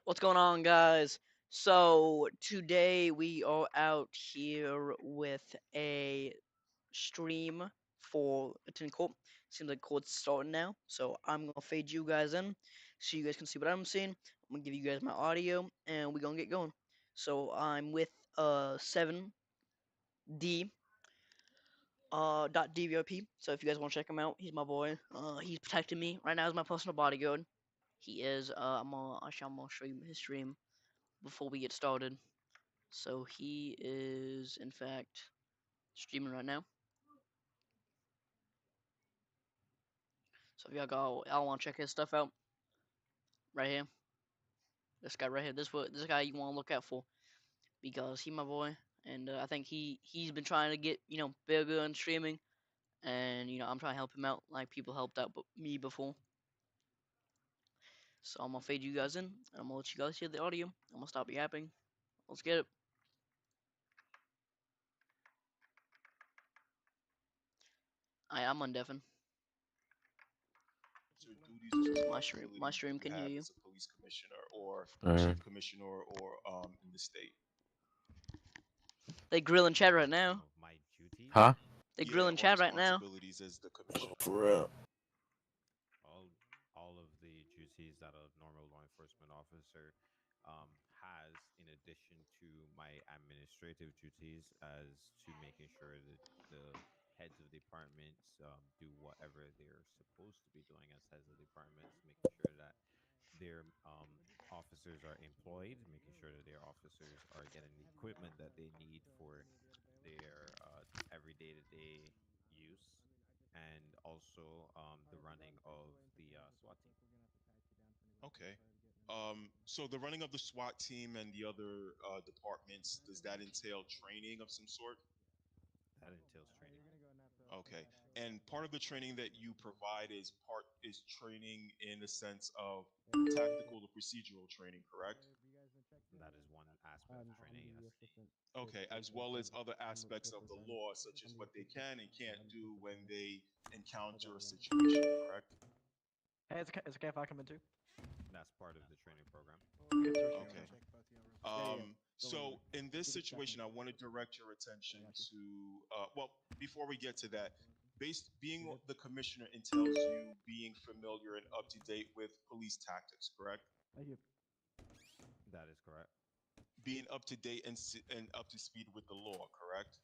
What's going on, guys? So, today we are out here with a stream for attending court. Seems like court's starting now, so I'm gonna fade you guys in so you guys can see what I'm seeing. I'm gonna give you guys my audio, and we're gonna get going. So, I'm with 7D .dvrp. So, if you guys want to check him out, he's my boy. He's protecting me right now as my personal bodyguard. He is. I'm gonna show you his stream before we get started. So he is, in fact, streaming right now. So if y'all want to check his stuff out, right here, this guy right here, this guy you want to look out for because he my boy, and I think he's been trying to get bigger in streaming, and I'm trying to help him out like people helped out me before. So I'm gonna fade you guys in, and I'm gonna let you guys hear the audio. I'm gonna stop yapping. Let's get it. I'm undeafened. Your duties or So my responsibilities do stream you can hear have you. as a police commissioner or Uh, chief commissioner or in the state? They grill in chat right Some now. of my duties, huh? They grill Yeah, in or chat right now. responsibilities as the commissioner. For real. all all of the duties that a normal law enforcement officer has, in addition to my administrative duties, as to making sure that the heads of departments do whatever they're supposed to be doing as heads of departments, making sure that their officers are employed, making sure that their officers are getting the equipment that they need for their everyday to day use, and also the running of the SWAT team. Okay. So the running of the SWAT team and the other departments, does that entail training of some sort? That entails training. Okay. And part of the training that you provide is training in the sense of tactical to procedural training, correct? That is one aspect of training, yes. Okay, as well as other aspects of the law, such as what they can and can't do when they encounter a situation, correct? Hey, it's okay if I come in too? That's part of the training program. You can search me Okay. real quick. Yeah, yeah. Go in. So in this You can check me. situation, I want to direct your attention Got you. to, well, before we get to that, being You good? the commissioner entails you being familiar and up to date with police tactics, correct? Thank you. That is correct. Being up to date and up to speed with the law, correct?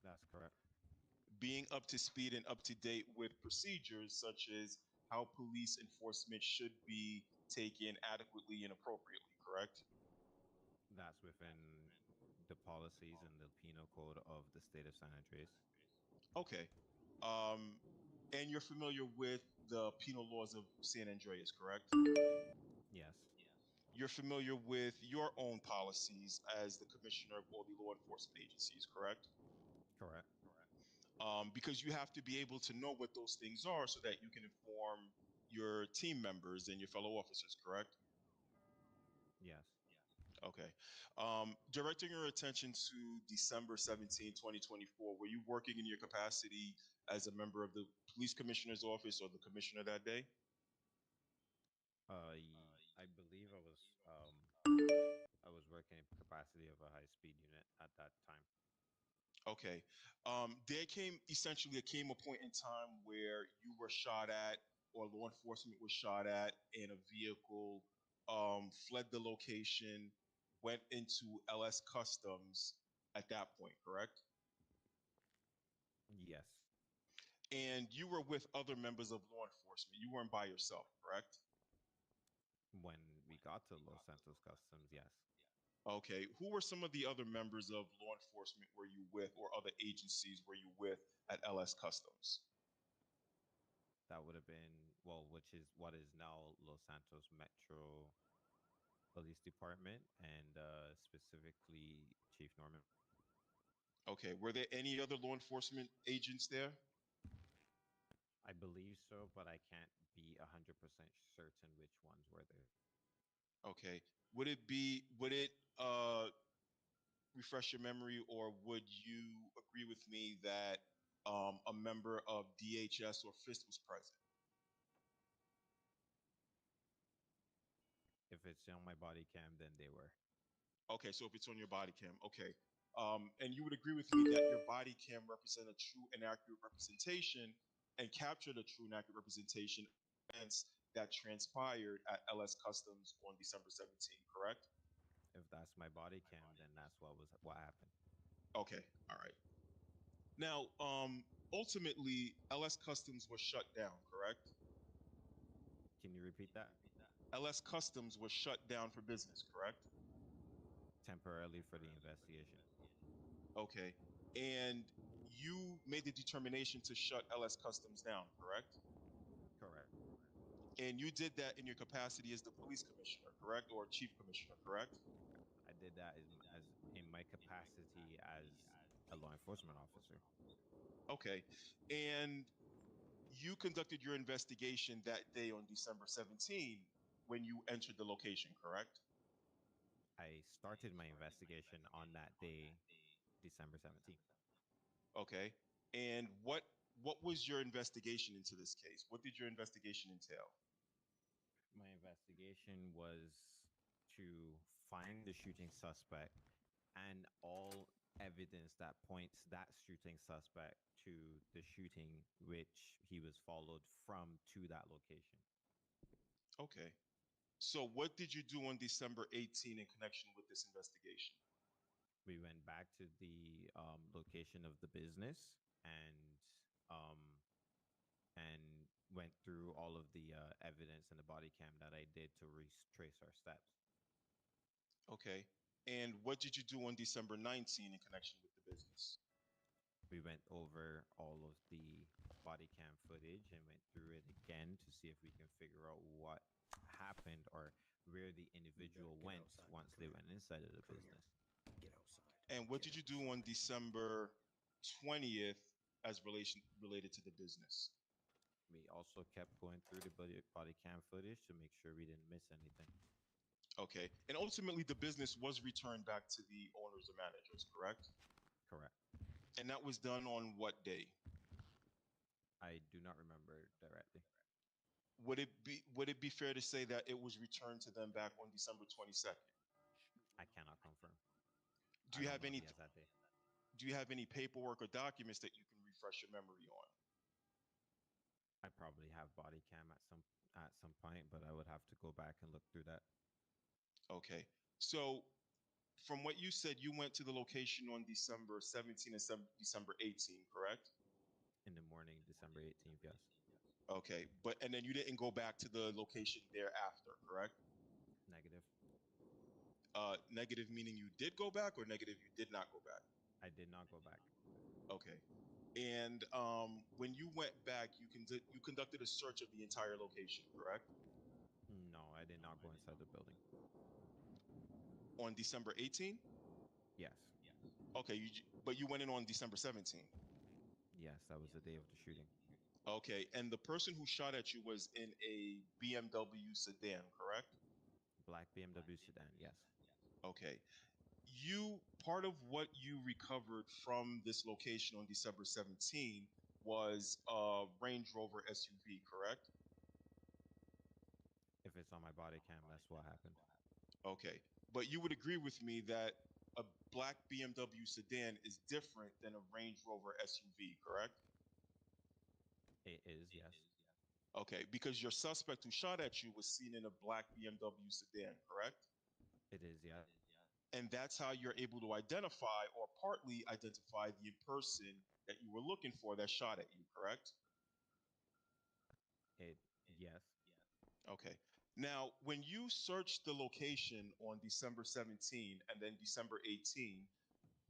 That's correct. Being up to speed and up to date with procedures such as how police enforcement should be taken adequately and appropriately, correct? That's within the policies and the penal code of the state of San Andreas. Okay. Um, and you're familiar with the penal laws of San Andreas, correct? Yes, You're familiar with your own policies as the commissioner of all the law enforcement agencies, correct? correct. Because you have to be able to know what those things are so that you can inform your team members and your fellow officers, correct? Yes, Okay. Directing your attention to December 17, 2024, were you working in your capacity as a member of the police commissioner's office or the commissioner that day? I believe I was working in capacity of a high speed unit at that time. Okay. There came a point in time where you were shot at or law enforcement was shot at and a vehicle fled the location, went into LS Customs at that point, correct? Yes, And you were with other members of law enforcement. You weren't by yourself, correct? when we got to Los Santos Customs, yes, Okay. Who were some of the other members of law enforcement were you with or other agencies were you with at LS Customs? that would have been, well, which is what is now Los Santos Metro Police Department, and specifically Chief Norman. Okay. Were there any other law enforcement agents there? I believe so, but I can't be 100% certain which ones were there. Okay. Would it refresh your memory, or would you agree with me that a member of DHS or FIST was present? If it's on my body cam, then they were. Okay, so if it's on your body cam, okay. And you would agree with me that your body cam represent a true and accurate representation and captured a true and accurate representation of events that transpired at LS Customs on December 17th, correct? If that's my body cam, then that's what happened. Okay, all right. Now, ultimately, LS Customs was shut down, correct? Can you repeat that? LS Customs was shut down for business, correct? Temporarily for the investigation. Okay. And you made the determination to shut LS Customs down, correct? Correct. And you did that in your capacity as the police commissioner, correct? Or chief commissioner, correct? I did that as in my capacity as a law enforcement officer. Okay. And you conducted your investigation that day on December 17 when you entered the location, correct? I started my investigation on that day, December 17th. Okay. And what was your investigation into this case? What did your investigation entail? My investigation was to find the shooting suspect and all evidence that points that shooting suspect to the shooting which he was followed from to that location. Okay. So what did you do on December 18 in connection with this investigation? We went back to the location of the business um, and went through all of the evidence and the body cam that I did to retrace our steps. Okay. And what did you do on December 19 in connection with the business? We went over all of the body cam footage and went through it again to see if we can figure out what happened or where the individual went once they went inside of the business. And what did you do on December 20th as related to the business? We also kept going through the body cam footage to make sure we didn't miss anything. Okay. And ultimately, the business was returned back to the owners or managers, correct? Correct. And that was done on what day? I do not remember directly. Would it be fair to say that it was returned to them back on December 22nd? I cannot confirm. Do I you don't have know any the exact day. do you have any paperwork or documents that you can refresh your memory on? I probably have body cam at some point, but I would have to go back and look through that. Okay. So from what you said, you went to the location on December 17 and December 18, correct? In the morning, December 18th, yes. Okay. And then you didn't go back to the location thereafter, correct? Negative. Negative meaning you did go back, or negative you did not go back? I did not go back. Okay. And when you went back, you conducted a search of the entire location, correct? No, I did not go inside the building. On December 18? Yes. Okay, but you went in on December 17. Yes, that was the day of the shooting. Okay, and the person who shot at you was in a BMW sedan, correct? Black BMW sedan, yes. Okay. Part of what you recovered from this location on December 17 was a Range Rover SUV, correct? If it's on my body cam, that's what happened. Okay. But you would agree with me that a black BMW sedan is different than a Range Rover SUV, correct? It is, yes. Okay, because your suspect who shot at you was seen in a black BMW sedan, correct? It is, yes. And that's how you're able to identify or partly identify the person that you were looking for that shot at you, correct? It, yes. Okay. Now, when you searched the location on December 17 and then December 18,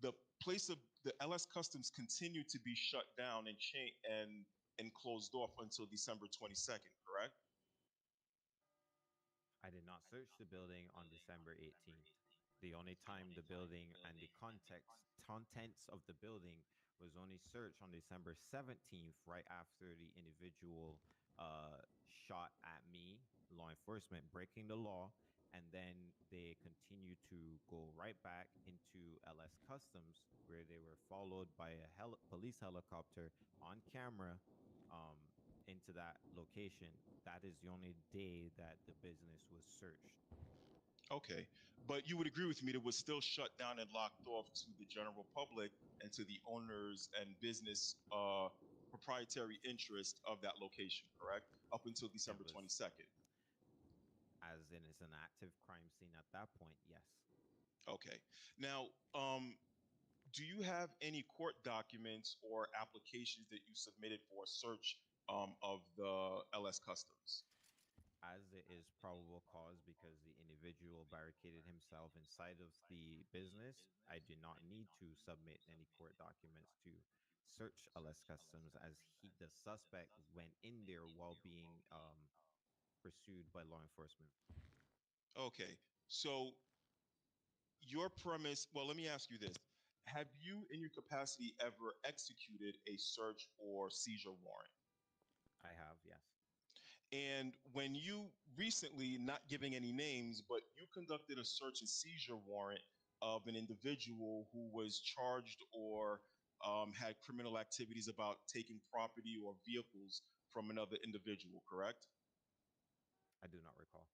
the place of the LS Customs continued to be shut down and closed off until December 22nd, correct? I did not search the building on December 18th. The only time the building and the contents of the building was only searched on December 17th, right after the individual shot at me, law enforcement, breaking the law, and then they continued to go right back into LS Customs, where they were followed by a police helicopter on camera um, into that location. That is the only day that the business was searched. Okay. But you would agree with me that it was still shut down and locked off to the general public and to the owners and business proprietary interest of that location, correct? Up until It December was, 22nd. as in, it's an active crime scene at that point. Yes, Okay. Now, do you have any court documents or applications that you submitted for a search of the LS Customs? as it is probable cause because the individual barricaded himself inside of the business. I do not need to submit any court documents to search LS Customs, as the suspect went in there while being pursued by law enforcement. Okay. So your premise, well, let me ask you this. Have you, in your capacity, ever executed a search or seizure warrant? I have, yes. And when you recently, not giving any names, but you conducted a search and seizure warrant of an individual who was charged or had criminal activities about taking property or vehicles from another individual, correct? I do not recall.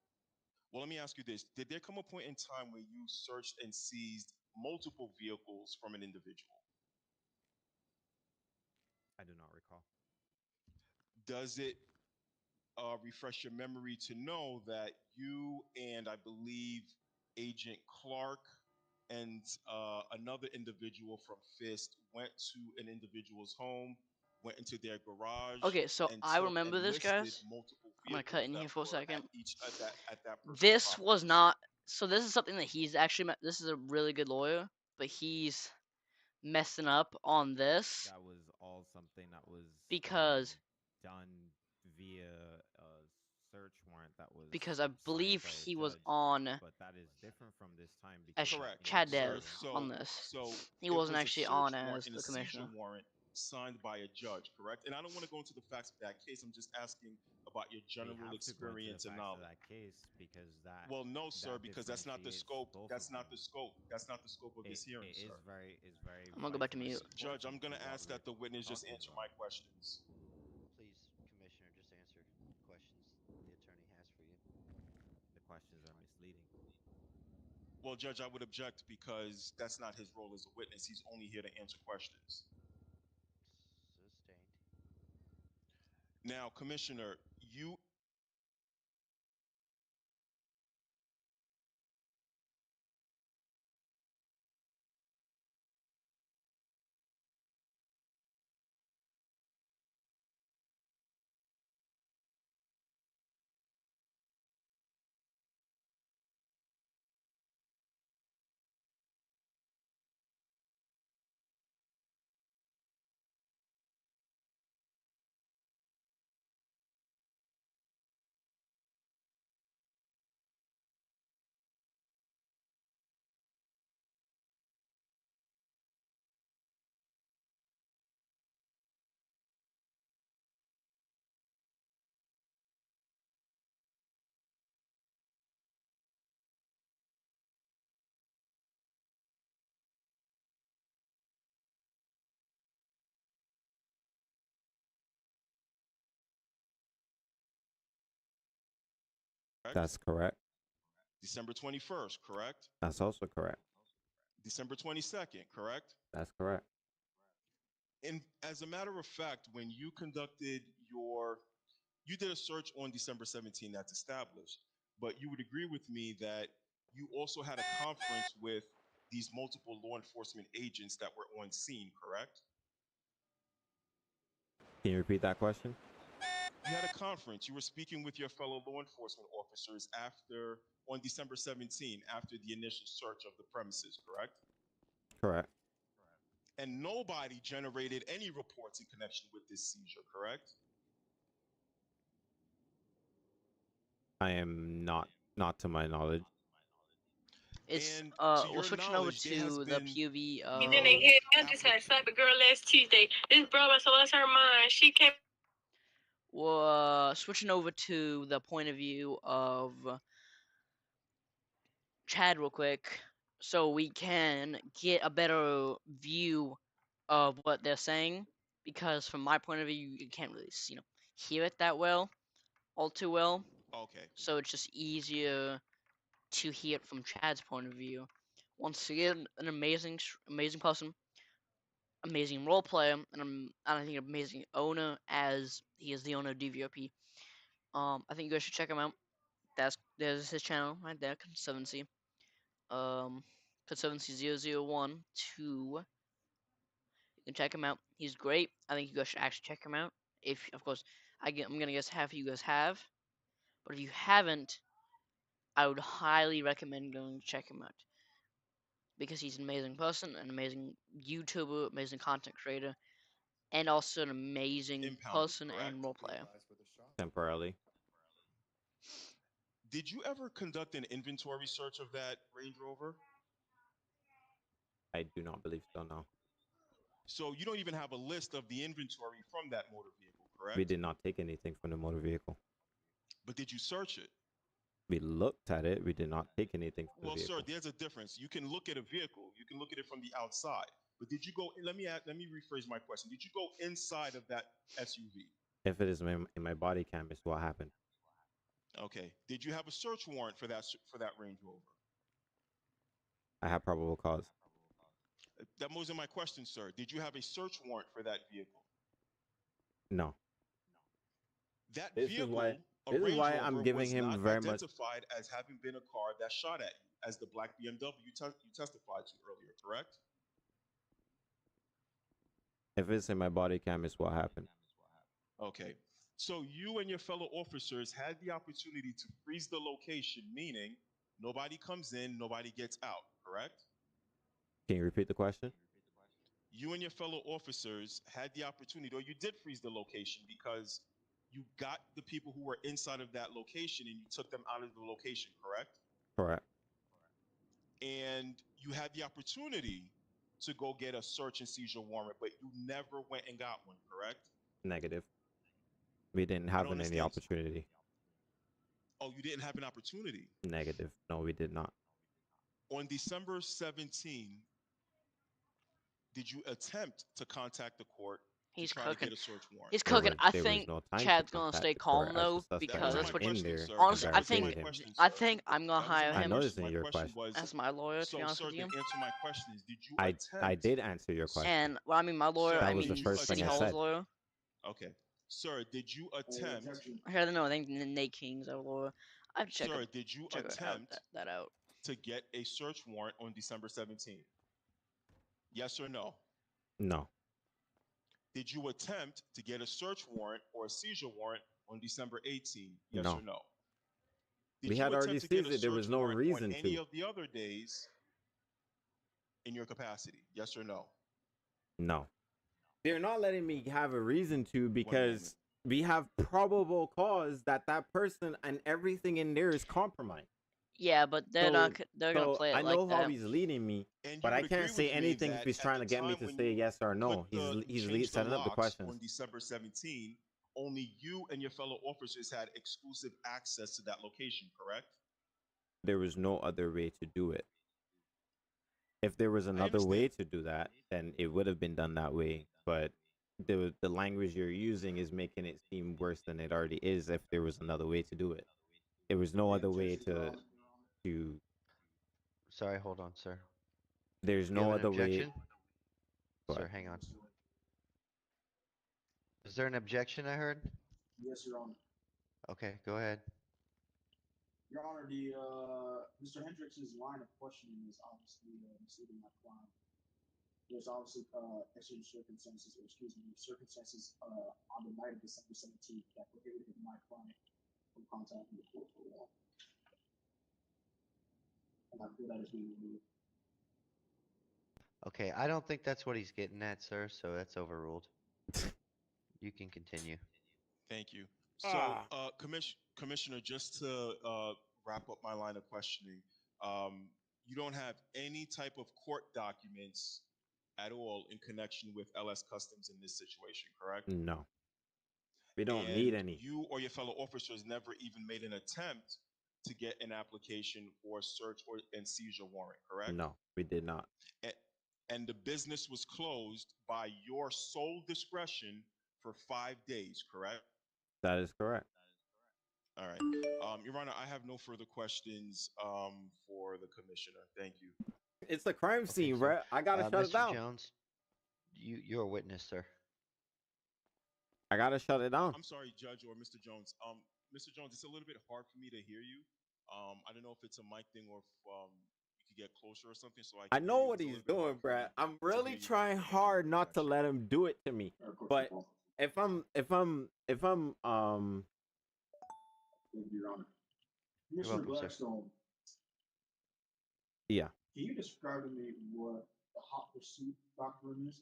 Well, let me ask you this. Did there come a point in time where you searched and seized multiple vehicles from an individual? I do not recall. Does it refresh your memory to know that you and I believe Agent Clark and another individual from FIST went to an individual's home, went into their garage, Okay, so and I took and remember this, listed guys. multiple I'm gonna cut vehicles in that here for a were second. at that person's This was properties. not. So this is something that he's actually. This is a really good lawyer, but he's messing up on this That was all something that was because done via a search warrant that was because I signed believe by a he was judge. on But that is different from this time as because that Correct, Chad sir. Dev individual. on So, this. so He it wasn't was a actually search on warrant as and the a seizure commissioner. warrant signed by a judge, correct? And I don't want to go into the facts of that case. I'm just asking about your We general have to go into the experience and facts of knowledge. that case because Well, no, sir, that because that's not the differentiates scope. both of That's them. not the scope. That's not the scope of this hearing, It sir. is very I'm gonna go back to vitally mute. Judge, I'm important going to to what ask we're that the witness just talking answer about. my questions. Please, Commissioner, just answer questions the attorney has for you. The questions are misleading. Well, Judge, I would object because that's not his role as a witness. He's only here to answer questions. Sustained. Now, Commissioner, you correct? That's correct. December 21st, correct? That's also correct. December 22nd, correct? That's correct. And as a matter of fact, when you conducted your, you did a search on December 17th, that's established, but you would agree with me that you also had a conference with these multiple law enforcement agents that were on scene, correct? Can you repeat that question? You had a conference. You were speaking with your fellow law enforcement officers after, on December 17th, after the initial search of the premises, correct? Correct. And nobody generated any reports in connection with this seizure, correct? I am not to my knowledge. It's And to we're your switching over knowledge, there has to the been POV You of. didn't hear. I just had slapped a girl last Tuesday. This bro, so lost her mind. She came. Well, switching over to the point of view of Chad real quick, so we can get a better view of what they're saying. Because from my point of view, you can't really, hear it that well, all too well. okay. So it's just easier to hear it from Chad's point of view. Once again, an amazing person, amazing role player, and I think an amazing owner, as he is the owner of DVOP. I think you guys should check him out. There's his channel right there, Conservancy. Conservancy 001 2. You can check him out. He's great. I think you guys should actually check him out. If, of course, I'm gonna guess half of you guys have, but if you haven't, I would highly recommend going to check him out because he's an amazing person, an amazing YouTuber, amazing content creator, and also an amazing Impounded, person correct? and role player. Temporarily. Did you ever conduct an inventory search of that Range Rover? I do not believe so, no. So you don't even have a list of the inventory from that motor vehicle, correct? We did not take anything from the motor vehicle. But did you search it? We looked at it. We did not take anything from Well, the vehicle. sir, there's a difference. You can look at a vehicle. You can look at it from the outside. But did you go? Let me rephrase my question. Did you go inside of that SUV? If it is in my body cam, it's what happened. Okay. Did you have a search warrant for that Range Rover? I have probable cause. That wasn't my question, sir. Did you have a search warrant for that vehicle? No. That This is vehicle, why- a this is Range why Rover, I'm giving was him not very much- identified as having been a car that shot at you, as the black BMW you testified to earlier, correct? If it's in my body cam, it's what happened. Okay. So you and your fellow officers had the opportunity to freeze the location, meaning nobody comes in, nobody gets out, correct? Can you repeat the question? You and your fellow officers had the opportunity, or you did freeze the location because you got the people who were inside of that location and you took them out of the location, correct? Correct. And you had the opportunity to go get a search and seizure warrant, but you never went and got one, correct? Negative. We didn't I have don't any understand. opportunity. Oh, you didn't have an opportunity. Negative. No, we did not. On December 17, did you attempt to contact the court He's to try cooking. to get a search warrant? He's There cooking. was- I there was think no time to Chad's gonna contact stay the calm court as though the suspect because was that's my what in question, there. sir. honestly, That I was my think question, I sir. think I'm gonna That was hire my I him know question. this in My your question question. was, as my lawyer. To be so, honest sir, with the you, answer to my question is, did you I attempt? did answer your question. and well, I mean my lawyer. Sir, I That was the mean first City thing I Hall's said. lawyer. Okay. Sir, did you attempt? I don't know. I think Nate King's our lawyer. I have to check Sir, up, did you check out attempt that out. to get a search warrant on December 17th? Yes or no? No. Did you attempt to get a search warrant or a seizure warrant on December 18th? Yes No. or no? Did We you had already attempt to get a seized it. There was search no warrant reason on any to. of the other days in your capacity? Yes or no? No. They're not letting me have a reason to because moment. we have probable cause that that person and everything in there is compromised. Yeah, but they're not. So- They're gonna So play it I know like how that. he's leading me, And but you I would can't agree say with me anything that if he's at trying the to get me time to when say you yes or no. put the- He's changed setting up the locks questions. on December 17, only you and your fellow officers had exclusive access to that location, correct? There was no other way to do it. If there was another way to do that, then it would have been done that way. But the language you're using is making it seem worse than it already is. If there was another way to do it, there was no other way to. Sorry, hold on, sir. There's You no have an other way. objection? What? Sir, hang on. Is there an objection I heard? Yes, Your Honor. Okay, go ahead. Your Honor, Mr. Hendricks's line of questioning is obviously misleading my client. There's obviously exigent circumstances, on the night of December 17th that prohibited my client from contacting the court for law. And I feel that is being removed. Okay, I don't think that's what he's getting at, sir, so that's overruled. You can continue. Thank you. So, Commissioner, just to wrap up my line of questioning, you don't have any type of court documents at all in connection with LS Customs in this situation, correct? No. We don't need And any. you or your fellow officers never even made an attempt to get an application for a search and seizure warrant, correct? No, we did not. And the business was closed by your sole discretion for 5 days, correct? That is correct. All right. Your Honor, I have no further questions for the commissioner. Thank you. It's a crime Okay, scene, sir. bruh. I gotta shut it Mr. down. Jones, you're a witness, sir. I gotta shut it down. I'm sorry, Judge or Mr. Jones. Mr. Jones, it's a little bit hard for me to hear you. I don't know if it's a mic thing or if you could get closer or something. So I can know hear you. what It's a he's little bit doing, hard for bruh. me I'm to hear really you. trying Thank you. hard not to Actually. let him do it to me. Of course, But no if I'm Thank you, Your Honor. You're Mr. welcome, sir. Blackstone, yeah, can you describe to me what the hot pursuit doctrine is?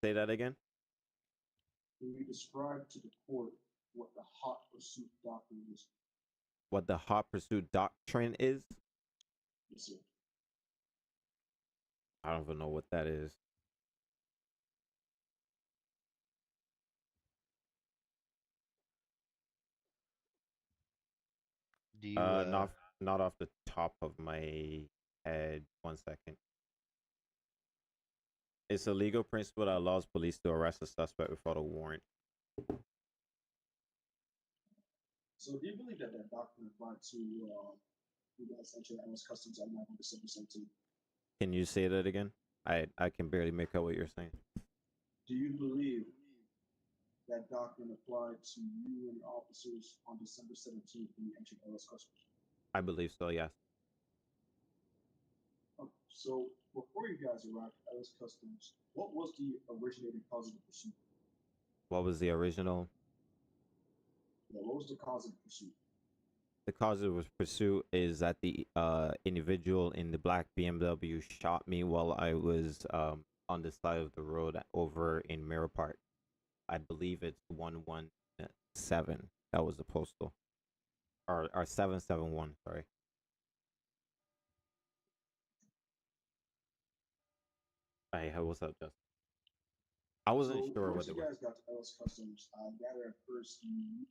say that again. Can you describe to the court what the hot pursuit doctrine is? What the hot pursuit doctrine is? Yes, sir. I don't even know what that is. Do you, Not off the top of my head. 1 second. It's a legal principle that allows police to arrest a suspect without a warrant. So do you believe that that doctrine applied to you guys entered U.S. Customs at 9 December 17th? Can you say that again? I can barely make out what you're saying. Do you believe that doctrine applied to you and your officers on December 17th when you entered U.S. Customs? I believe so, yes. So before you guys arrived at U.S. Customs, what was the originating cause of the pursuit? What was the original? Yeah, what was the cause of the pursuit? The cause of pursuit is that the individual in the black BMW shot me while I was on the side of the road over in Mirror Park. I believe it's 117. That was the postal. Or 771, sorry. Hey, what's up, Justin? I wasn't So sure once what you it was. guys got to U.S. Customs, I gather at first you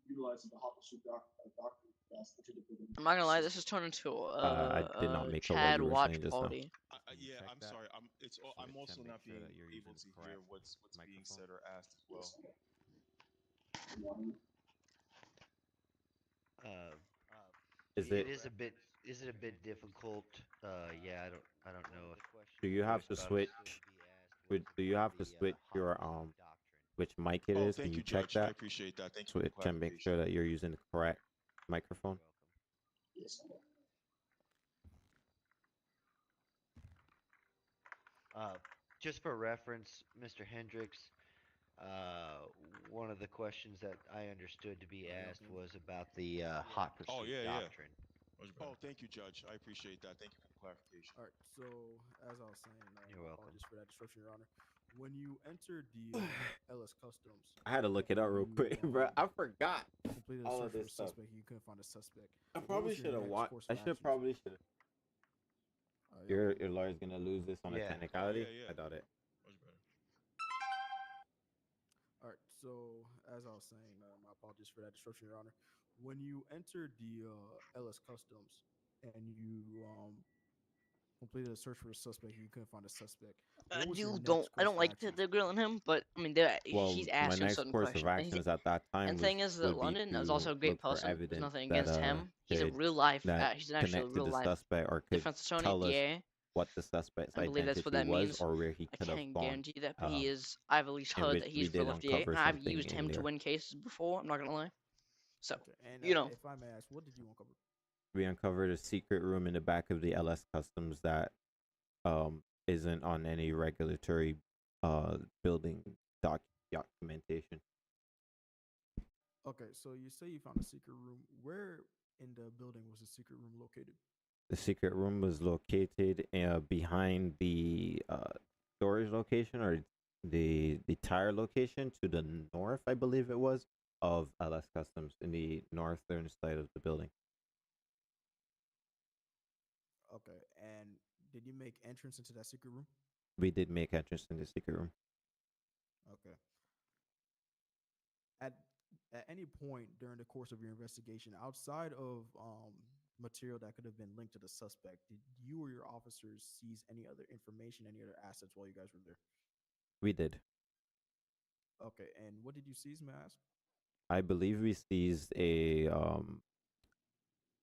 utilizing the hot pursuit doctrine that's entered the building. I'm not gonna lie, this has turned into I did not make out what Chad you were watch saying just now. party. Can you Yeah, check I'm that? sorry. I'm Can also make not sure being that you're able using to the hear correct what's being microphone? said or asked as well. Is it it? is a bit is it a bit difficult? Yeah, I don't know if Do you have to voice switch? Do you have to switch your which mic it Oh, is? Can thank you you, check Judge. I that? appreciate that. Thank you for the Switch and make clarification. sure that you're using the correct microphone. Yes, sir. Just for reference, Mr. Hendricks, one of the questions that I understood to be asked was about the hot pursuit Oh, yeah, yeah. doctrine. Oh, thank you, Judge. I appreciate that. Thank you for the clarification. All right. So as I was saying, You're welcome. apologies for that disruption, Your Honor. When you entered the LS Customs, I had to look it up real you, quick, bro. I forgot. completed a all search of for a this stuff. suspect. You couldn't find a suspect. I What probably was your should have next watched. course I of should action? probably should. Yeah. Your lawyer's gonna lose this on a Yeah. technicality. Oh, yeah, yeah. I doubt it. Much better. All right. So as I was saying, my apologies for that disruption, Your Honor. When you entered the LS Customs and you completed a search for a suspect, you couldn't find a suspect. What was your next I course don't of like that action? they're grilling him, but I mean, Well, he's my asking next certain course of questions. And, actions at that time and was thing is that would be London is to also a great look for person. There's evidence nothing that against him. He's a could real life. that He's an actual connect to real the life suspect or could defense attorney. tell us Yeah, what the suspect's I believe that's what identity that was means. or where he I could have can't gone. guarantee that, but he is. I've at least in heard which that we he's did real FDA, uncover and I've something used in him to there. win cases before. I'm not gonna lie. So Okay. And you know, if I may ask, what did you uncover? We uncovered a secret room in the back of the LS Customs that isn't on any regulatory building documentation. Okay, so you say you found a secret room. Where in the building was the secret room located? The secret room was located behind the storage location or the tire location to the north, I believe it was, of LS Customs in the northern side of the building. Okay, and did you make entrance into that secret room? We did make entrance in the secret room. Okay. At any point during the course of your investigation, outside of material that could have been linked to the suspect, did you or your officers seize any other information, any other assets while you guys were there? We did. Okay, and what did you seize, may I ask? I believe we seized a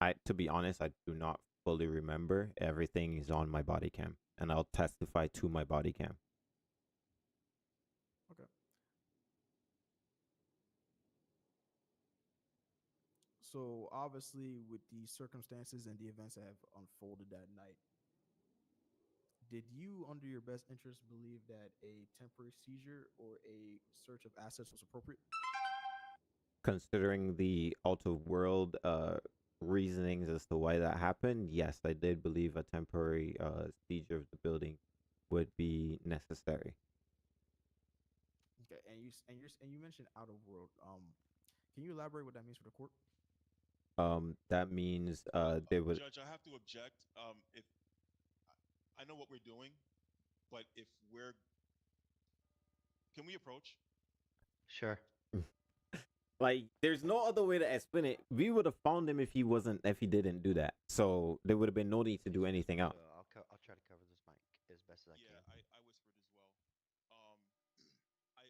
I to be honest, I do not fully remember. Everything is on my body cam, and I'll testify to my body cam. Okay. So obviously, with the circumstances and the events that have unfolded that night, did you, under your best interest, believe that a temporary seizure or a search of assets was appropriate? Considering the out of world reasonings as to why that happened, yes, I did believe a temporary seizure of the building would be necessary. Okay, and you mentioned out of world. Can you elaborate what that means for the court? That means they would. Judge, I have to object. If I know what we're doing, but if we're, can we approach? Sure. Like, there's no other way to explain it. We would have found him if he didn't do that. So there would have been no need to do anything else. I'll try to cover this mic as best as I Yeah, can. I whispered as well. Um, I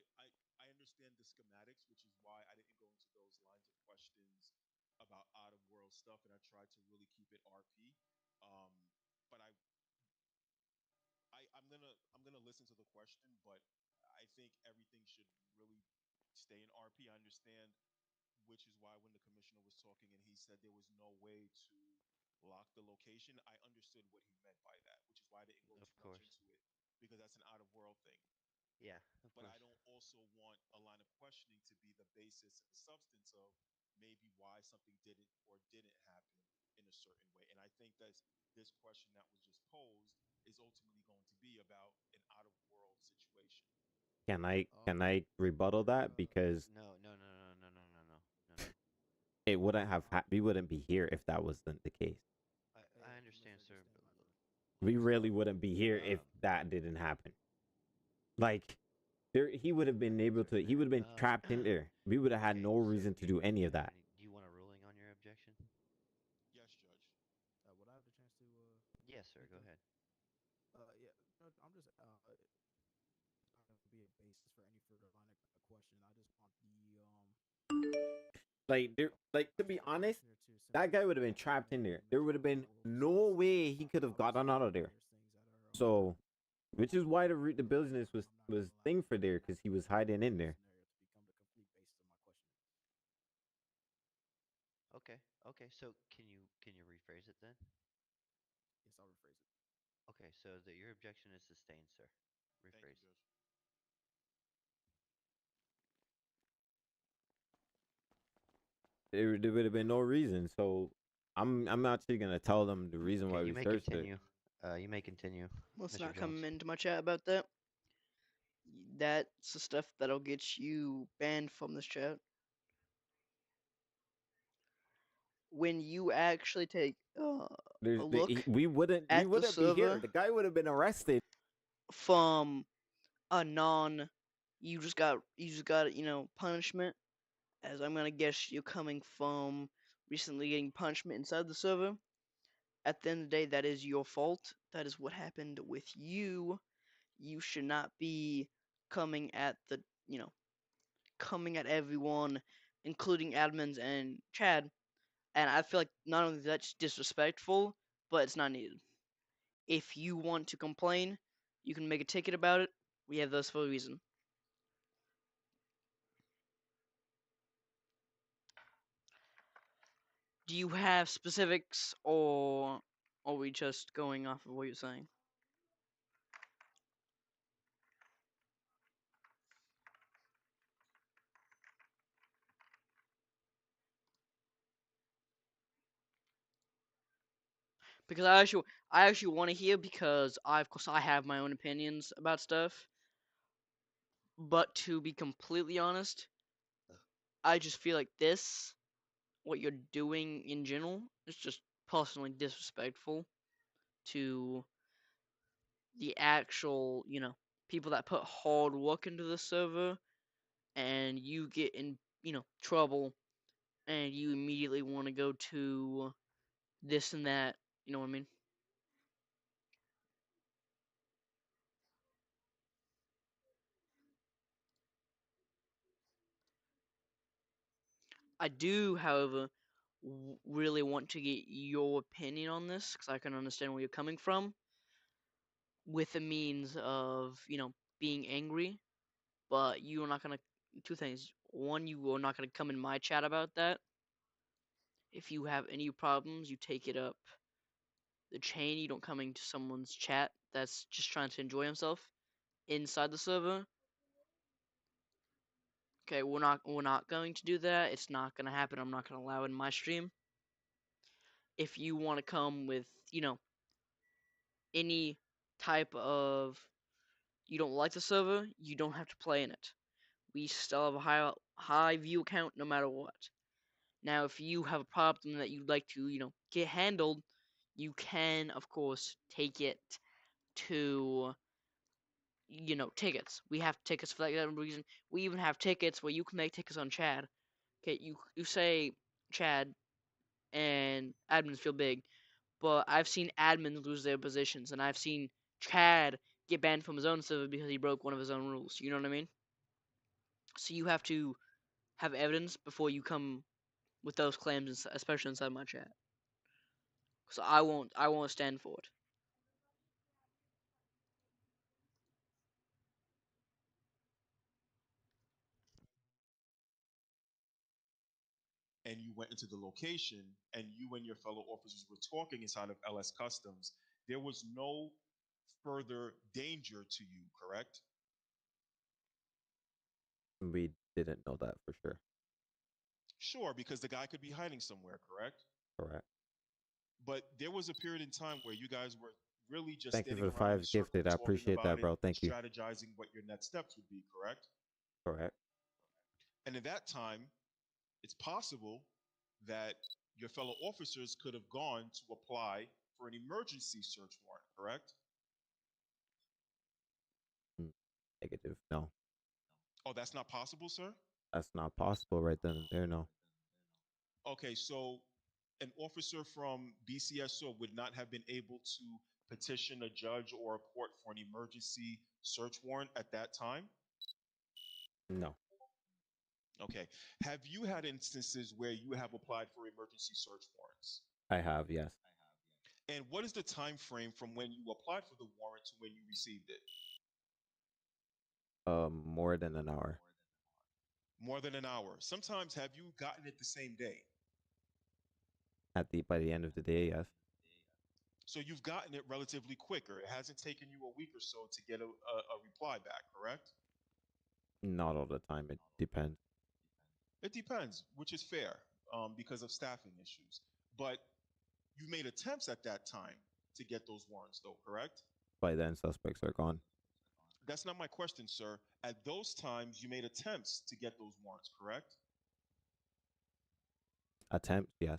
understand the schematics, which is why I didn't go into those lines of questions about out of world stuff, and I tried to really keep it RP. Um, but I'm gonna listen to the question, but I think everything should really stay in RP. I understand, which is why when the commissioner was talking and he said there was no way to lock the location, I understood what he meant by that, which is why I didn't go Of too much course. into it because that's an out of world thing. Yeah, of But I course. don't also want a line of questioning to be the basis and the substance of maybe why something didn't or didn't happen in a certain way. And I think that this question that was just posed is ultimately going to be about an out of world situation. Can I rebuttal that because No, no, no, no, no, no, no, no, no, no. it wouldn't have we wouldn't be here if that wasn't the case. I understand, sir. But We let's really wouldn't be here if that didn't happen. Like, he would have been able to. He would have been trapped in there. We would have had okay, no so reason to do any of that. do you want a ruling on your objection? Yes, Judge. Would I have the chance to Yes, sir. make Go that? ahead. Yeah, no, I'm just be a basis for any further line of question. I just want Like, to be honest, commissioner to that simply guy would have been elaborate on trapped in what there. you There mentioned would have about been out of world no facilities. way he could have gotten out of there. There's things that are So, which is why the business was I'm not gonna allow thing for there because he was hiding in there. scenario to become the complete basis of my questioning. Okay. Okay. So can you rephrase it then? Yes, I'll rephrase it. Okay. So that your objection is sustained, sir. Thank you, Rephrase. Judge. There would have been no reason. So, I'm actually gonna tell them the reason Okay. why You we may searched it. continue. You may continue, Let's Mr. not Jones. come into my chat about that. That's the stuff that'll get you banned from this chat. When you actually take a look We wouldn't at the be here. server The guy would have been arrested. from a non, you just got punishment, as I'm gonna guess you're coming from recently getting punishment inside the server. At the end of the day, that is your fault. That is what happened with you. You should not be coming at coming at everyone, including admins and Chad. And I feel like not only that's disrespectful, but it's not needed. If you want to complain, you can make a ticket about it. We have those for a reason. Do you have specifics, or are we just going off of what you're saying? Because I actually want to hear, because of course I have my own opinions about stuff. But to be completely honest, I just feel like what you're doing in general, is just personally disrespectful to the actual, people that put hard work into the server, and you get in, trouble, and you immediately want to go to this and that. You know what I mean? I do, however, really want to get your opinion on this because I can understand where you're coming from with the means of, being angry, but you are not gonna. Two things. One, you are not gonna come in my chat about that. If you have any problems, you take it up the chain. You don't come into someone's chat that's just trying to enjoy himself inside the server. Okay, we're not going to do that. It's not gonna happen. I'm not gonna allow it in my stream. If you want to come with, any type of you don't like the server, you don't have to play in it. We still have a high view count no matter what. Now, if you have a problem that you'd like to, get handled, you can, of course, take it to, tickets. We have tickets for that reason. We even have tickets where you can make tickets on Chad. Okay, you say Chad, and admins feel big, but I've seen admins lose their positions, and I've seen Chad get banned from his own server because he broke one of his own rules. You know what I mean? So you have to have evidence before you come with those claims, especially inside my chat. So I won't stand for it. And you went into the location and you and your fellow officers were talking inside of LS Customs, there was no further danger to you, correct? We didn't know that for sure. Sure, because the guy could be hiding somewhere, correct? Correct. But there was a period in time where you guys were really just Thank you standing for the around in a 5 circle, gifted. I talking appreciate about that, bro. it, Thank you. strategizing what your next steps would be, correct? Correct. And at that time, it's possible that your fellow officers could have gone to apply for an emergency search warrant, correct? Negative. No, Oh, that's not possible, sir? that's not possible right then and there. No. Okay, so an officer from BCSO would not have been able to petition a judge or a court for an emergency search warrant at that time? No. Okay. Have you had instances where you have applied for emergency search warrants? I have, yes. And what is the time frame from when you applied for the warrant to when you received it? More than an hour. More than an hour. Sometimes have you gotten it the same day? By the end of the day, yes. So you've gotten it relatively quicker. It hasn't taken you a week or so to get a reply back, correct? Not all the time. It depends. It depends, which is fair because of staffing issues. But you made attempts at that time to get those warrants, though, correct? By then, suspects are gone. That's not my question, sir. At those times, you made attempts to get those warrants, correct? Attempts, yes.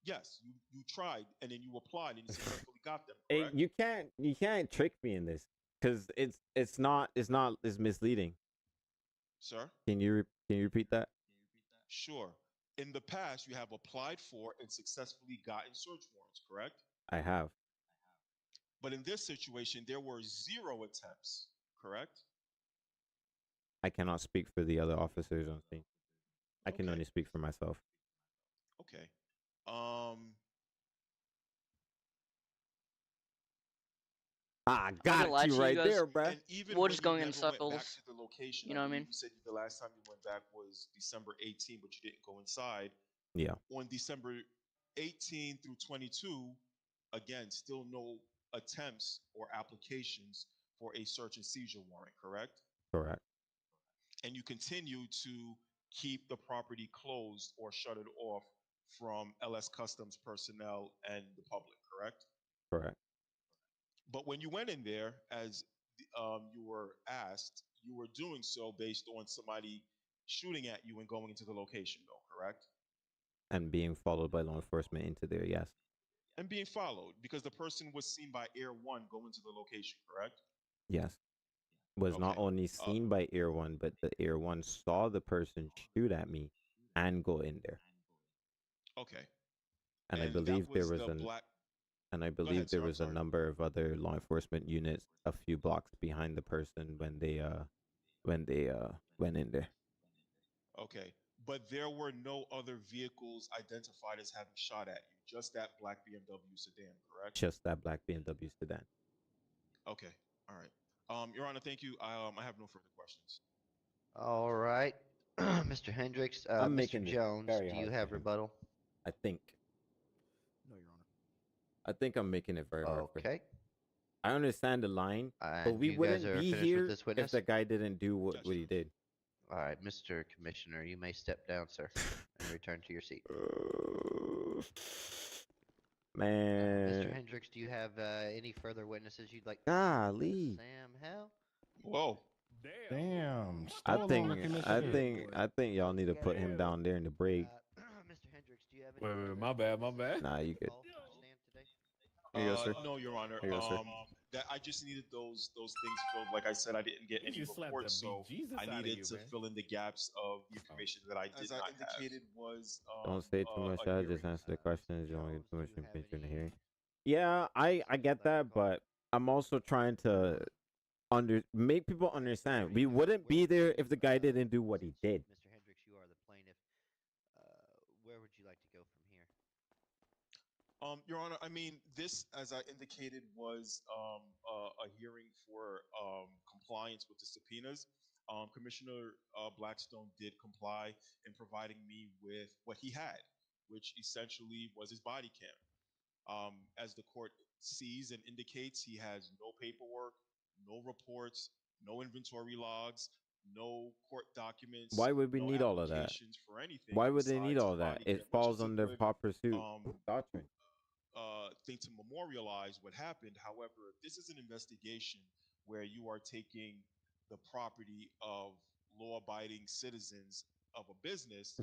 Yes, you tried and then you applied and you successfully got them, Hey, correct? you can't trick me in this because it's misleading. Sir? Can you repeat that? Sure. In the past, you have applied for and successfully gotten search warrants, correct? I have. But in this situation, there were 0 attempts, correct? I cannot speak for the other officers on scene. I can Okay. only speak for myself. Okay. gonna Got lie to you you right guys. there, bruh. And even We're when just you going in never went back circles. to the location, You know what I believe mean? you said the last time you went back was December 18, but you didn't go inside. Yeah. On December 18 through 22, again, still no attempts or applications for a search and seizure warrant, correct? Correct. And you continue to keep the property closed or shut it off from LS Customs personnel and the public, correct? Correct. But when you went in there, as you were asked, you were doing so based on somebody shooting at you and going into the location, though, correct? And being followed by law enforcement into there, yes. And being followed because the person was seen by Air One going to the location, correct? Yes. Was not Okay. only seen by Air One, but the Air One saw the person shoot at me and go in there. Okay. And I And believe that there was was the black. and I Go believe ahead, there sir. I'm was a sorry. number of other law enforcement units a few blocks behind the person when they went in there. Okay. But there were no other vehicles identified as having shot at you, just that black BMW sedan, correct? Just that black BMW sedan. Okay, all right. Your Honor, thank you. I have no further questions. All right, Mr. Hendricks. I'm Mr. making this Jones, very do you hard for have him. rebuttal? I think. No, Your Honor. I think I'm making it very hard for him. Okay. I understand the line, but And we you guys wouldn't are be finished here with this if witness? the guy didn't do what Yes, he sir. did. All right, Mr. Commissioner, you may step down, sir, and return to your seat. Mr. Man, Hendricks, do you have any further witnesses you'd like? golly. Sam Hell. Whoa. Damn. I Still think, on the I shit. think, I think y'all need to put him down there in the break. Mr. Hendricks, do you have any? Wait, my bad, my bad. Nah, you good. call to the stand today? Here you go, sir. No, Your Honor. Here you go, sir. That I just needed those things filled. Like I said, I didn't get You any just slapped the reports, so bejesus I outta needed you, to man. fill in the gaps of the information that I did As I not indicated have. was Don't say too much. a I just hearing. answer the questions. You don't get too much Jones, do you have information in the any- hearing. Yeah, I get that, but I'm also trying to make people understand. We wouldn't be there if the guy didn't do what he did. Mr. Hendricks, you are the plaintiff. Where would you like to go from here? Your Honor, I mean, this, as I indicated, was a hearing for compliance with the subpoenas. Commissioner Blackstone did comply in providing me with what he had, which essentially was his body cam. As the court sees and indicates, he has no paperwork, no reports, no inventory logs, no court documents. Why would we no need all of that? applications for anything Why would they need besides all the that? body cam, It which falls is a under good, hot pursuit doctrine. thing to memorialize what happened. However, if this is an investigation where you are taking the property of law-abiding citizens of a business,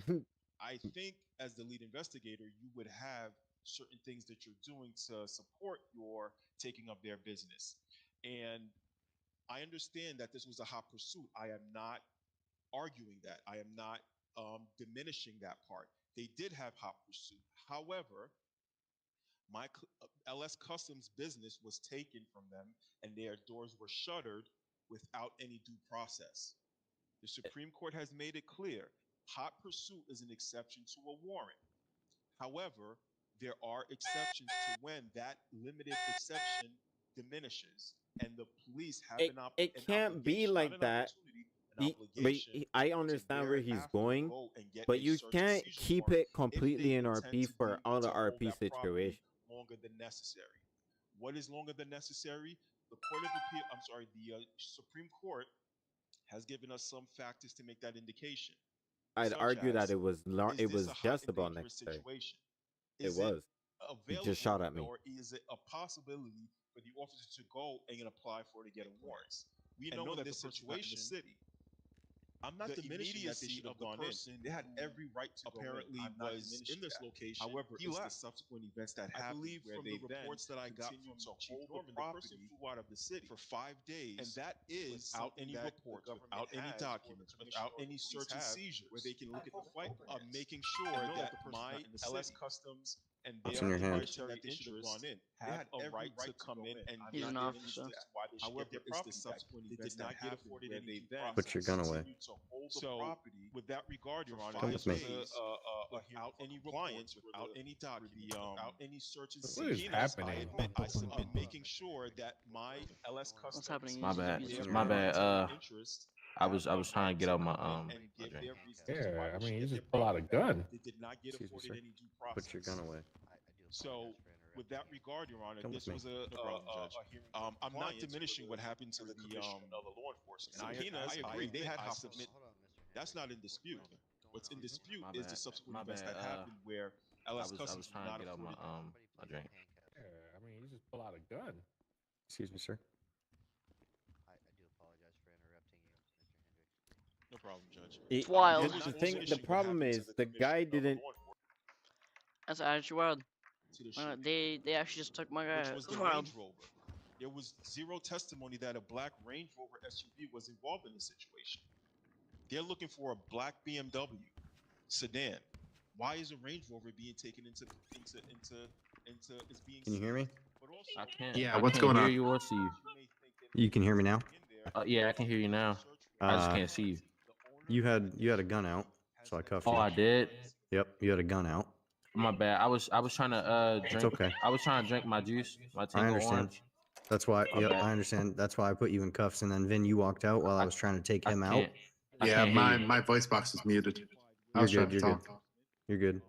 I think as the lead investigator, you would have certain things that you're doing to support your taking of their business. And I understand that this was a hot pursuit. I am not arguing that. I am not diminishing that part. They did have hot pursuit. However, my LS Customs business was taken from them and their doors were shuttered without any due process. The Supreme Court has made it clear hot pursuit is an exception to a warrant. However, there are exceptions to when that limited exception diminishes and the police have It can't be like that. I understand where he's going, but you can't keep it completely in RP for all the RP situation. Longer than necessary. What is longer than necessary? The Court of Appeal, the Supreme Court has given us some factors to make that indication. I'd such argue that as, it was is it this was a hot just and about dangerous necessary. situation? It Is was. He available, just shot at me. or is it a possibility for the officer to go and apply for it to get a warrant? We know that this situation, the city. I'm not the diminishing that they immediacy should have of the gone person in. They had every right to apparently go in. I'm not was diminishing in this that. location. However, He it's left. the subsequent events that I happened believe where from they the then reports that I got continued from to Chief hold Norman, the the person property flew out of the city for 5 days, and that is without something any that the reports, government without any has, or the documents, without commissioner any of police search and have, seizures, where they can look at the flight plans making and sure know that that the person's my not in the LS city. Customs and What's their in your hand? monetary interest They had had a every right to come in and He's get an their officer. business. Why they should However, get their it's the property back. subsequent They events did not that get happened afforded where any they due then Put your gun away. continued to hold the So, property. With that regard, Your Honor, Come with me. without any compliance, without any documents, without any search and What is subpoenas, happening? I submit making sure that my LS Customs happening? My bad. Using My bad. interest I was trying to get out my and my give drink. their reasons why Yeah, I they mean, should you get just their pull out a property back. gun. They did not get Excuse me, afforded sir. any due process. Put your gun away. So, with that regard, Your Honor, Come this with me. was a hearing. I'm not diminishing what happened to the law enforcement. Subpoenas, I agree, they had Hold hot on, submit. Mr. Hendricks. That's not in dispute. What's in dispute My is the bad. subsequent My events bad. that happened where LS I Customs was did trying to not get out my afford my drink. Yeah, I mean, you just pull out a gun. Excuse me, sir. I do apologize for interrupting you, Mr. Hendricks. No problem, Judge. It's wild. I'm not The diminishing what problem happened is to the guy commissioner of didn't. law enforcement, That's actually wild. to the shooting, They actually just took my guy. which was the Wild. Range Rover. There was zero testimony that a black Range Rover SUV was involved in the situation. They're looking for a black BMW sedan. Why is a Range Rover being taken into is being Can you hear me? But also, I can't. Yeah, I what's can't going hear on? you or see you. may think that You can hear me now? in there, Yeah, I can hear you now. I just Uh, can't see you. the owner You had a gun out. So I cuffed Oh, you. I did. Yep, you had a gun out. My bad. I was trying to It's drink. okay. I was trying to drink my juice, my I Tingo understand. Orange. That's why. My Yep, bad. I understand. That's why I put you in cuffs, and then Vin, you walked out while I was trying to take I him out. can't. I Yeah, can't hear my you. my voice box is muted. I You're was trying good. to You're good. talk. You're good.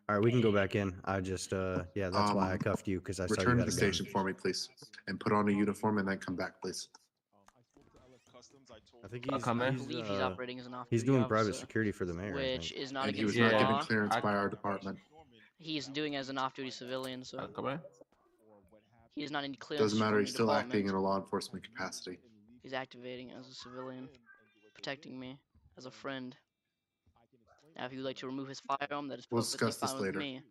All right, we can go back in. I just, yeah, that's why I cuffed you because I saw you Return to had the a gun. station for me, please, and put on a uniform and then come back, please. I spoke to LS Customs. I told I think them he's come in. I he's, believe he's operating as an he's off-duty doing private officer, security for the mayor. I which think. is not And he against was not the given law. clearance by our department. He's doing it as an off-duty civilian, so Come in. he does not need clearance Doesn't matter. from He's the still acting department. in a law enforcement capacity. He's activating as a civilian, protecting me as a friend. Now, if you would like to remove his firearm, that is We'll perfectly discuss this fine with later. me.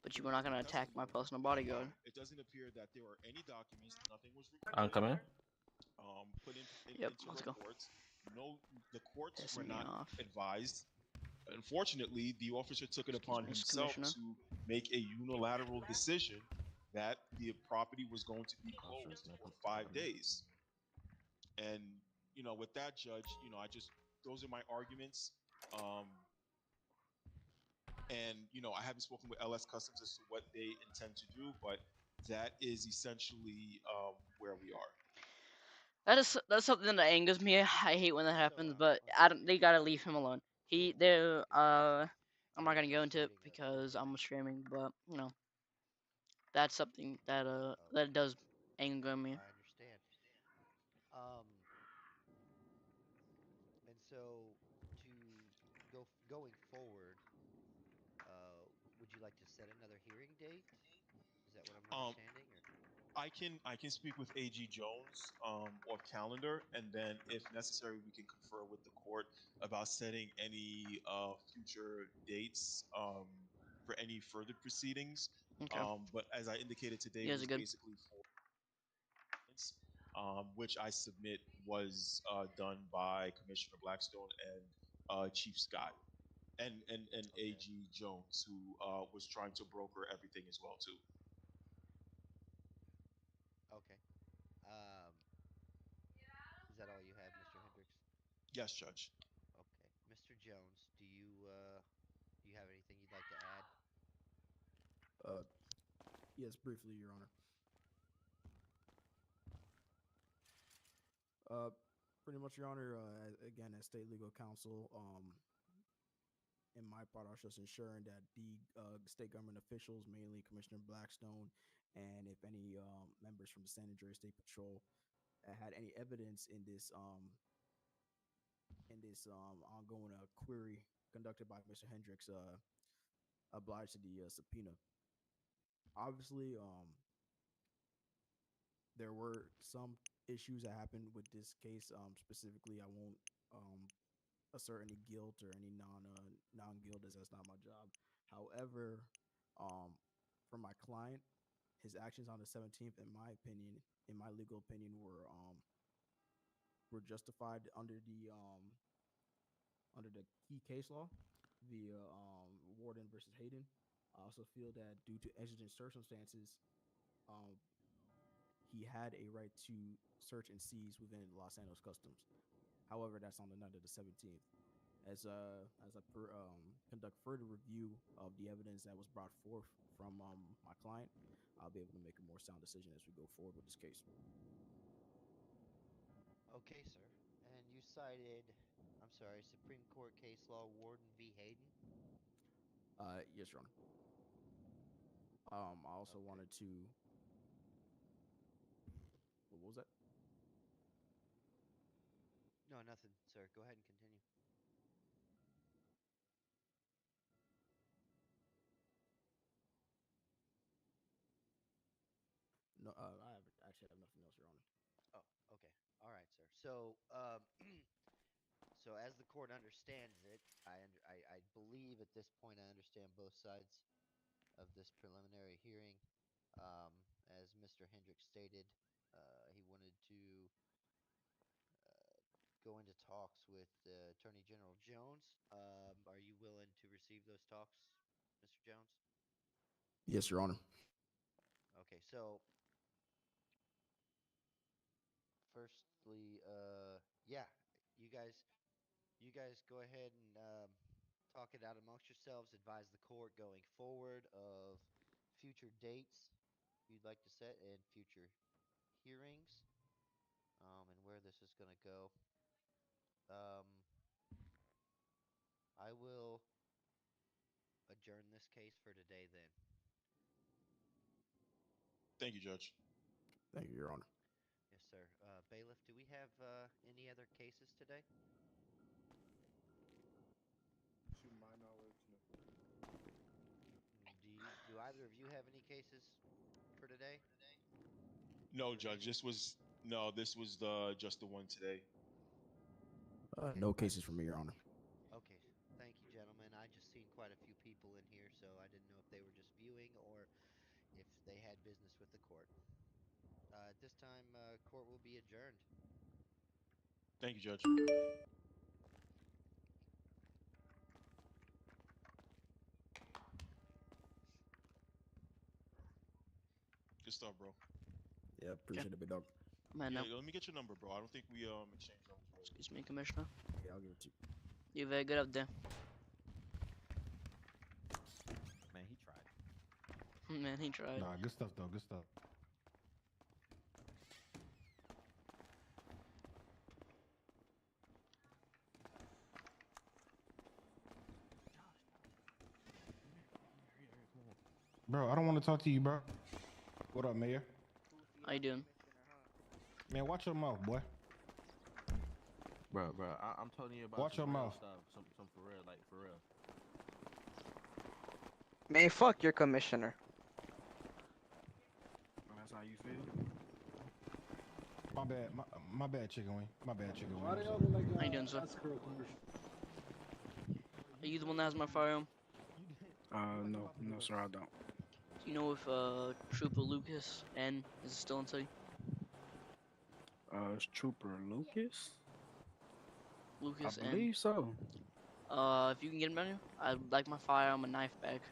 But you are not going to attack my personal bodyguard. It doesn't appear that there are any documents. Nothing was recorded. Come in. Put Yep, into let's the go. courts. No, the courts Pissing were me not off. advised. Unfortunately, the officer took it upon Excuse me, himself Commissioner. to make a unilateral decision that the property was going to be closed for 5 days. And with that, Judge, those are my arguments. And I haven't spoken with LS Customs as to what they intend to do, but that is essentially where we are. That's something that angers me. I hate when that happens, but they gotta leave him alone. I'm not gonna go into it because I'm streaming, but that's something that that does anger me. I understand. Um, and so going forward, would you like to set another hearing date? Is that what I'm understanding? Or I can speak with AG Jones off calendar, and then if necessary, we can confer with the court about setting any future dates for any further proceedings. Okay. But as I indicated today, You guys was are good. basically for which I submit was done by Commissioner Blackstone and Chief Scott and AG Jones, who was trying to broker everything as well too. okay. Um, is that all you have, Mr. Hendricks? Yes, Judge. Okay, Mr. Jones, do you have anything you'd like to add? Yes, briefly, Your Honor. Pretty much, Your Honor. Again, as state legal counsel, in my part, I was just ensuring that the state government officials, mainly Commissioner Blackstone, and if any members from the San Andreas State Patrol had any evidence in this ongoing query conducted by Mr. Hendricks, obliged to the subpoena. Obviously, there were some issues that happened with this case. Specifically, I won't assert any guilt or any non guilt, as that's not my job. However, for my client, his actions on the 17th, in my opinion, in my legal opinion, were justified under the key case law, the Warden versus Hayden. I also feel that due to exigent circumstances, he had a right to search and seize within Los Angeles Customs. However, that's on the night of the 17th. As I conduct further review of the evidence that was brought forth from my client, I'll be able to make a more sound decision as we go forward with this case. Okay, sir. And you cited, I'm sorry, Supreme Court case law, Warden v. Hayden. Yes, Your Honor. I also wanted to. What was that? No, nothing, sir. Go ahead and continue. No, I actually have nothing else, Your Honor. Oh, okay. All right, sir. So, so as the court understands it, I believe at this point I understand both sides of this preliminary hearing. As Mr. Hendricks stated, he wanted to go into talks with Attorney General Jones. Are you willing to receive those talks, Mr. Jones? Yes, Your Honor. Okay, so firstly, yeah, you guys go ahead and talk it out amongst yourselves. Advise the court going forward of future dates you'd like to set and future hearings, and where this is going to go. Um, I will adjourn this case for today then. Thank you, Judge. Thank you, Your Honor. Yes, sir. Bailiff, do we have any other cases today? To my knowledge, no. Do either of you have any cases for today? No, Judge. This was just the one today. Okay, No cases for me, Your Honor. Okay, thank you, gentlemen. I just seen quite a few people in here, so I didn't know if they were just viewing or if they had business with the court. At this time, court will be adjourned. Thank you, Judge. Good stuff, bro. Yeah, appreciate it, big dog. Man, Yeah, no. let me get your number, bro. I don't think we exchanged numbers. Bro. Excuse me, Commissioner. Yeah, I'll give it to you. You're very good up there. Man, he tried. Man, he tried. Nah, good stuff though. Good stuff. Bro, I don't want to talk to you, bro. What up, Mayor? How you doing? Man, watch your mouth, boy. Bro, I'm telling you about Watch some your real mouth. stuff. Some for real, like for real. Man, fuck your commissioner. That's how you feel? My bad. My bad, chicken wing. My bad, chicken wing. How you doing, sir? Are you the one that has my firearm? No, sir, I don't. Do you know if Trooper Lucas N is still in city? It's Trooper Lucas? Lucas I N. believe so. If you can get him down here, I'd like my firearm and knife back.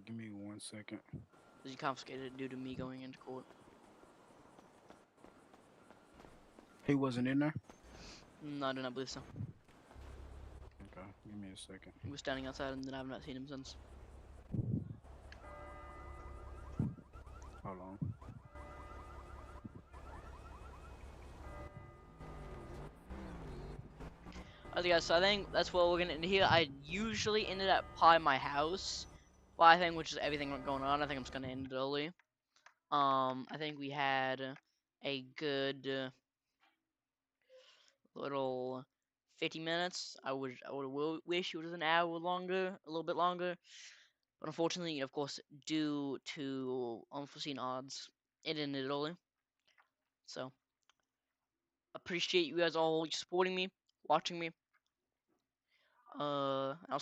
Give me 1 second. Because you confiscated it due to me going into court. He wasn't in there? No, I do not believe so. Okay, give me a second. He was standing outside and then I've not seen him since. Hold on. Okay, guys, so I think that's what we're gonna end here. I usually ended at probably my house. Well, I think with just everything going on, I think I'm just gonna end it early. I think we had a good little 50 minutes. I would wish it was an hour longer, a little bit longer. But unfortunately, of course, due to unforeseen odds, it ended early. So, appreciate you guys all supporting me, watching me. I'll